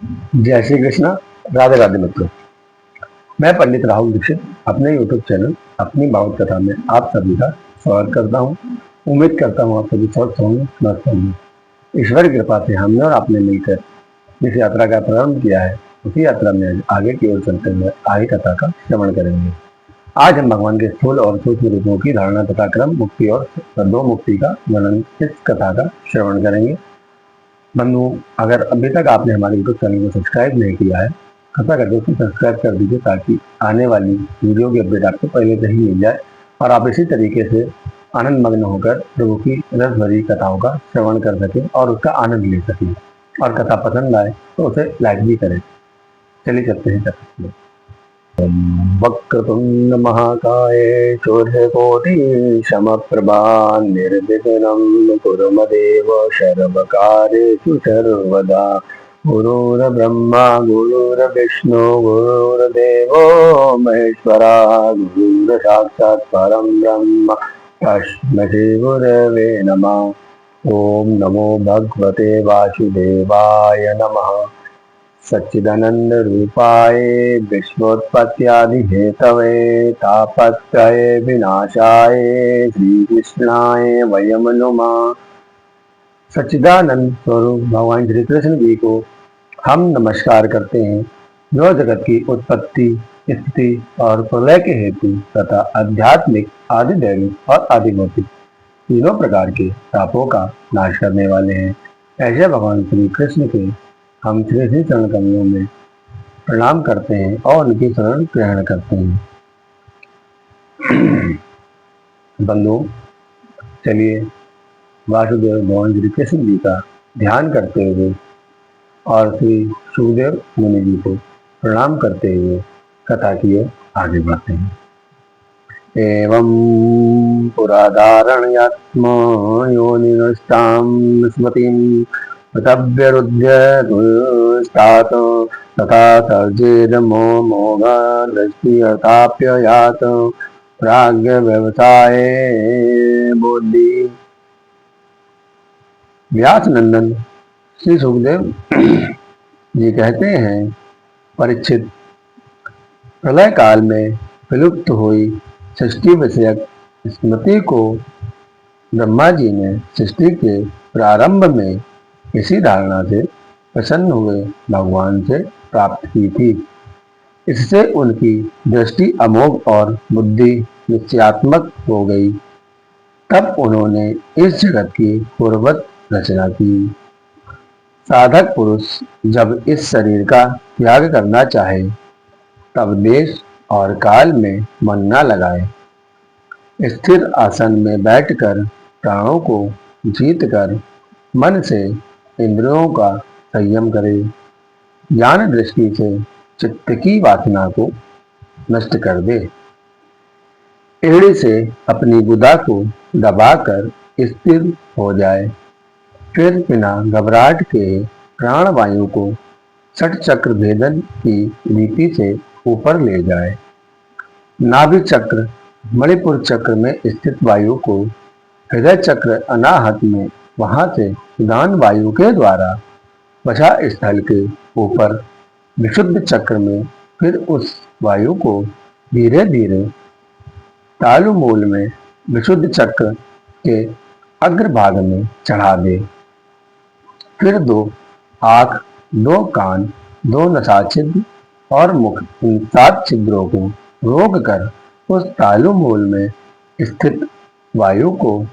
जय श्री कृष्णा। राधे राधे मित्रों। मैं पंडित राहुल दीक्षित अपने यूट्यूब चैनल अपनी भागवत कथा में आप सभी का स्वागत करता हूँ। उम्मीद करता हूँ आप सभी स्वस्थ होंगे, मस्त होंगे। ईश्वर की कृपा से हमने और आपने मिलकर जिस यात्रा का प्रारंभ किया है उसी यात्रा में आगे की ओर चलते हुए आगे कथा का श्रवण करेंगे। आज हम भगवान के स्थूल और सूक्ष्म रूपों की धारणा तथा क्रम मुक्ति और दो मुक्ति का वर्णन इस कथा का श्रवण करेंगे। बंधु, अगर अभी तक आपने हमारे यूट्यूब चैनल को सब्सक्राइब नहीं किया है, कृपया करके उसको सब्सक्राइब कर दीजिए ताकि आने वाली वीडियो की अपडेट आपको पहले से ही मिल जाए और आप इसी तरीके से आनंद मग्न होकर प्रभु की रस भरी कथाओं का श्रवण कर सकें और उसका आनंद ले सकें। और कथा पसंद आए तो उसे लाइक भी करें। चलिए चलते हैं कथा में। वक्रतुंड महाकाय सूर्यकोटि समप्रभा निर्विघ्नं कुरु मदेव सर्वकार्येषु सर्वदा। गुरुर्ब्रह्मा गुरुर्विष्णु गुरुर्देवो महेश्वरा गुरुर्साक्षात् परं ब्रह्म तस्मै श्री गुरवे नमः। ओम नमो भगवते वासुदेवाय नमः। सच्चिदानंद रूपाय विश्वोत्पत्त्यादि हेतवे तापत्रय विनाशाय श्री कृष्णाय वयम नुमः। सच्चिदानंद स्वरूप भगवान श्री कृष्ण जी को हम नमस्कार करते हैं, जो जगत की उत्पत्ति, स्थिति और प्रलय के हेतु तथा आध्यात्मिक, आदिदैविक और आदिभौतिक तीनों प्रकार के तापों का नाश करने वाले हैं। ऐसे भगवान श्री कृष्ण के हम श्री श्री चरण कमलों में प्रणाम करते हैं और उनकी शरण ग्रहण करते हैं। बंधु, चलिए वासुदेव भगवान श्री कृष्ण जी का ध्यान करते हुए और श्री सुखदेव मुनि जी को प्रणाम करते हुए कथा की ओर आगे बढ़ते हैं। एवं पुराधारणयात्म योनिनष्टां स्मृतिं पृथव्यरुध्यस्तात तथा सर्जेदमो मोघदृष्टियथाप्ययात् प्राज्ञ व्यवसाये बुद्धि। व्यास नंदन श्री सुखदेव जी कहते हैं, परीक्षित, प्रलय काल में विलुप्त हुई सृष्टि विषयक स्मृति को ब्रह्मा जी ने सृष्टि के प्रारंभ में इसी धारणा से प्रसन्न हुए भगवान से प्राप्त की थी। इससे उनकी दृष्टि अमोघ और बुद्धि निश्चयात्मक हो गई। तब उन्होंने इस जगत की पूर्ववत रचना की। साधक पुरुष जब इस शरीर का त्याग करना चाहे तब देश और काल में मन न लगाए। स्थिर आसन में बैठकर प्राणों को जीतकर मन से इंद्रियों का संयम करे। ज्ञान दृष्टि से चित्त की वासना को नष्ट कर दे। एड़ी से अपनी बुधा को दबाकर स्थिर हो जाए। फिर बिना घबराहट के प्राण वायु को षट चक्र भेदन की रीति से ऊपर ले जाए। नाभि चक्र मणिपुर चक्र में स्थित वायु को हृदय चक्र अनाहत में वहां से उदान वायु के द्वारा वशा स्थल के ऊपर विशुद्ध चक्र में फिर उस वायु को धीरे धीरे तालुमूल में विशुद्ध चक्र के अग्रभाग में चढ़ा दे। फिर दो आंख, दो कान, दो नसाछिद्र और मुख, इन 7 छिद्रों को रोक कर उस तालु मूल में स्थित वायु को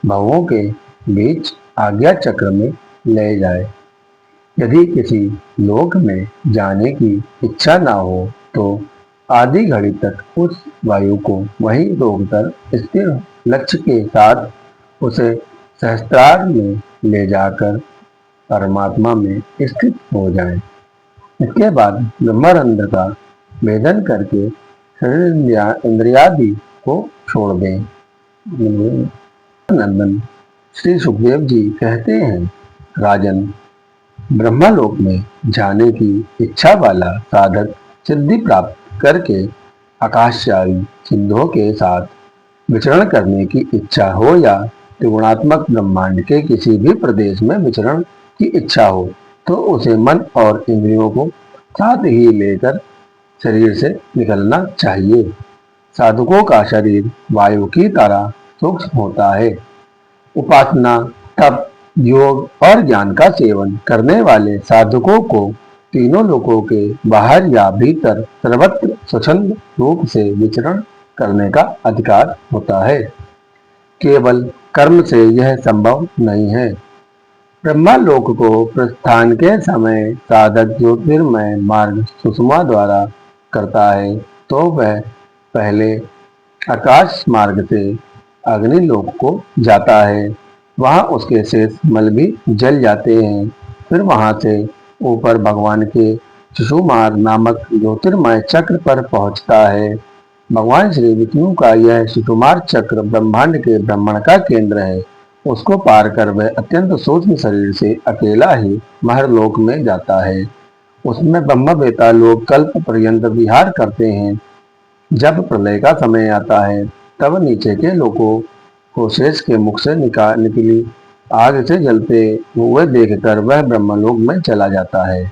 भवों के बीच आज्ञा चक्र में ले जाए। यदि किसी लोक में जाने की इच्छा ना हो तो आधी घड़ी तक उस वायु को वहीं रोककर स्थिर लक्ष्य के साथ उसे सहस्त्रार में ले जाकर परमात्मा में स्थित हो जाए। इसके बाद ब्रह्मरंध्र का भेदन करके शरीर इंद्रियादि को छोड़ दें। नंदन श्री सुखदेव जी कहते हैं, राजन, ब्रह्मलोक में जाने की इच्छा वाला साधक सिद्धि प्राप्त करके आकाशचारी सिद्धों के साथ विचरण करने की इच्छा हो या त्रिगुणात्मक ब्रह्मांड के किसी भी प्रदेश में विचरण की इच्छा हो तो उसे मन और इंद्रियों को साथ ही लेकर शरीर से निकलना चाहिए। साधकों का शरीर वायु की तरह सूक्ष्म होता है। उपासना, तप, योग और ज्ञान का सेवन करने वाले साधकों को तीनों लोकों के बाहर या भीतर सर्वत्र स्वच्छंद रूप से विचरण करने का अधिकार होता है। केवल कर्म से यह संभव नहीं है। ब्रह्मलोक को प्रस्थान के समय साधक ज्योतिर्मय मार्ग सुषमा द्वारा करता है तो वह पहले आकाश मार्ग से अग्निलोक को जाता है। वहां उसके शेष मल भी जल जाते हैं। फिर वहां से ऊपर भगवान के शिशुमार नामक ज्योतिर्मय चक्र पर पहुंचता है। भगवान श्री विष्णु का यह शिशुमार चक्र ब्रह्मांड के ब्रह्मण का केंद्र है। उसको पार कर वह अत्यंत सूक्ष्म शरीर से अकेला ही महरलोक में जाता है। उसमें ब्रह्मवेता लोग कल्प पर्यंत विहार करते हैं। जब प्रलय का समय आता है तब नीचे के लोगों को शेष के मुख से निकली आग से जलते हुए देखकर वह ब्रह्मलोक में चला जाता है,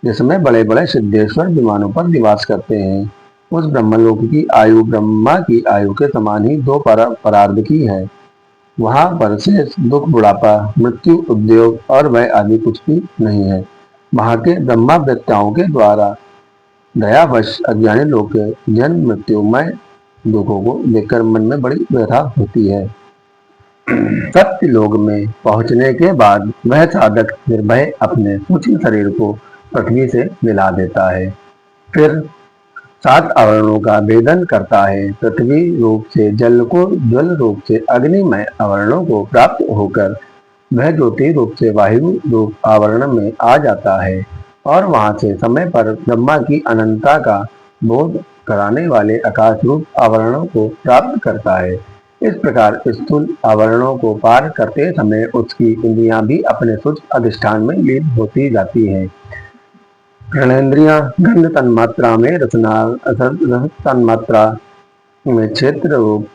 जिसमें बड़े बड़े सिद्धेश्वर विमानों पर निवास करते हैं। उस ब्रह्मलोक की आयु ब्रह्मा की आयु के समान ही दो परार्ध की है। वहां पर शेष दुख, बुढ़ापा, मृत्यु, उद्योग और भय आदि कुछ भी नहीं है। वहां के ब्रह्मवेत्ताओं के द्वारा दयावश अज्ञानी लोग के जन्म मृत्युमय दुखों को देखकर मन में बड़ी व्यथा होती है। सत्य लोग में पहुंचने के बाद वह साधक निर्भय अपने सूक्ष्म शरीर को पृथ्वी से मिला देता है। फिर 7 आवरणों का भेदन करता है। पृथ्वी रूप से जल को, जल रूप से अग्निमय आवरणों को प्राप्त होकर वह ज्योति रूप से वायु रूप आवरण में आ जाता है और वहां से समय पर ब्रह्मा की अनंतता का बोध कराने वाले आकाश रूप आवरणों को प्राप्त करता है। इस प्रकार स्थूल आवरणों को पार करते समय उसकी इंद्रियां भी अपने सूक्ष्म अधिष्ठान में लीन होती जाती हैं। घ्राणेन्द्रियां गंध तन्मात्रा में, रस तन्मात्रा में, क्षेत्र रूप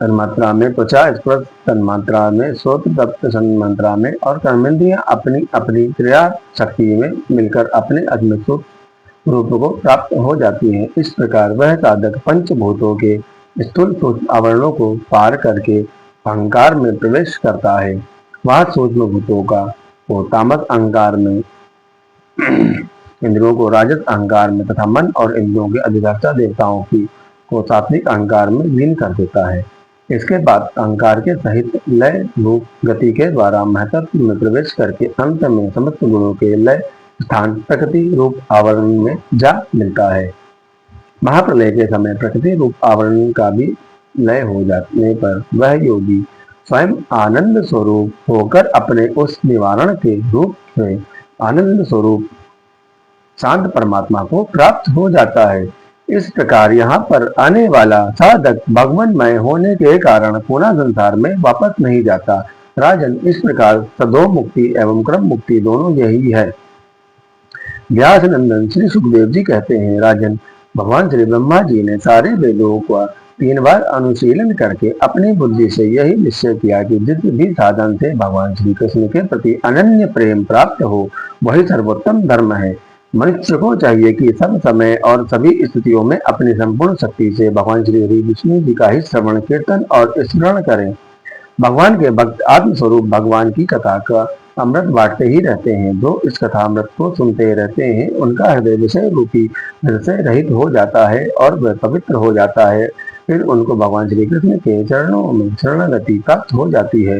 तन्मात्रा में, त्वचा स्पर्श तन्मात्रा में, श्रोत्र तत्व तन्मात्रा में और कर्मेंद्रियां अपनी अपनी क्रिया शक्ति में मिलकर अपने अद्भुत रूप को प्राप्त हो जाती हैं। इस प्रकार वह साधक पंचभूतों के स्थूल सूक्ष्म आवरणों को पार करके अहंकार में प्रवेश करता है। वह सूक्ष्म भूतों को तामस अहंकार में, इंद्रियों को राजस अहंकार में तथा मन और इंद्रियों के अधिष्ठाता देवताओं की को सात्विक अहंकार में लीन कर देता है। इसके बाद अहंकार के सहित लय रूप गति के द्वारा महत्व में प्रवेश करके अंत में समस्त गुणों के लय स्थान प्रकृति रूप आवरण में जा मिलता है। महाप्रलय के समय प्रकृति रूप आवरण का भी लय हो जाने पर वह योगी स्वयं आनंद स्वरूप होकर अपने उस निवारण के रूप से आनंद स्वरूप शांत परमात्मा को प्राप्त हो जाता है। इस प्रकार यहाँ पर आने वाला साधक भगवानमय होने के कारण पुनः संसार में वापस नहीं जाता। राजन, इस प्रकार सदो मुक्ति एवं क्रम मुक्ति दोनों यही है। व्यास नंदन श्री सुखदेव जी कहते हैं, राजन, भगवान श्री ब्रह्मा जी ने सारे वेदों का 3 बार अनुशीलन करके अपनी बुद्धि से यही निश्चय किया कि जिस भी साधन से भगवान श्री कृष्ण के प्रति अनन्य प्रेम प्राप्त हो वही सर्वोत्तम धर्म है। मनुष्य को चाहिए कि सब समय और सभी स्थितियों में अपनी संपूर्ण शक्ति से भगवान श्री हरि विष्णु जी का ही श्रवण, कीर्तन और स्मरण करें। भगवान के भक्त आत्मस्वरूप भगवान की कथा का अमृत बांटते ही रहते हैं। जो इस कथा अमृत को सुनते रहते हैं उनका हृदय विषय रूपी से रहित हो जाता है और वह पवित्र हो जाता है। फिर उनको भगवान श्री कृष्ण के चरणों में शरणागति प्राप्त हो जाती है।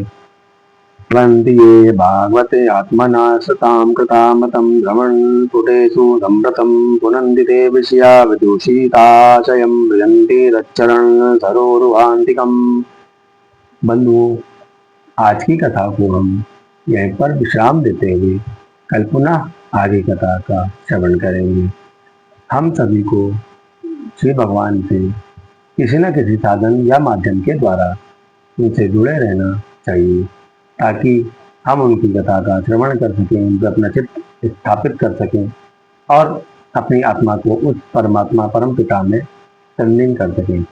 वंदिये भागवते आत्मना सतां कृतामतं भ्रमन् पुटेषु सम्प्रतं पुनन्दिते विषया विदूषिताशयं भजन्ति तच्चरण सरोरुहान्तिकम्। बंधुओं, आज की कथा को हम यहीं पर विश्राम देते हुए कल पुनः आगे कथा का श्रवण करेंगे। हम सभी को श्री भगवान से किसी न किसी साधन या माध्यम के द्वारा उनसे जुड़े रहना चाहिए ताकि हम उनकी कथा का श्रवण कर सकें, उन पर अपना चित्त स्थापित कर सकें और अपनी आत्मा को उस परमात्मा परम पिता में तल्लीन कर सकें।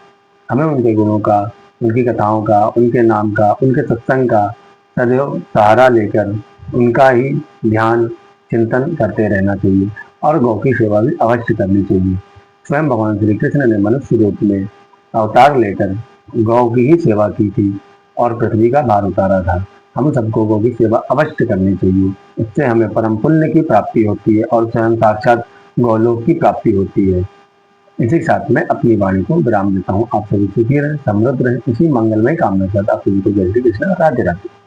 हमें उनके गुणों का, उनकी कथाओं का, उनके नाम का, उनके सत्संग का सदैव सहारा लेकर उनका ही ध्यान, चिंतन करते रहना चाहिए और गौ की सेवा भी अवश्य करनी चाहिए। स्वयं भगवान श्री कृष्ण ने मनुष्य रूप में अवतार लेकर गौ की ही सेवा की थी और पृथ्वी का भार उतारा था। हम सबको गौ की सेवा अवश्य करनी चाहिए। इससे हमें परम पुण्य की प्राप्ति होती है और स्वयं साक्षात गौलोक की प्राप्ति होती है। इसी के साथ मैं अपनी वाणी को विराम देता हूँ। आप सभी सुखी रहें, समृद्ध रहें। इसी मंगलमय कामना के साथ आप सभी को जय श्री कृष्ण, राधे राधे।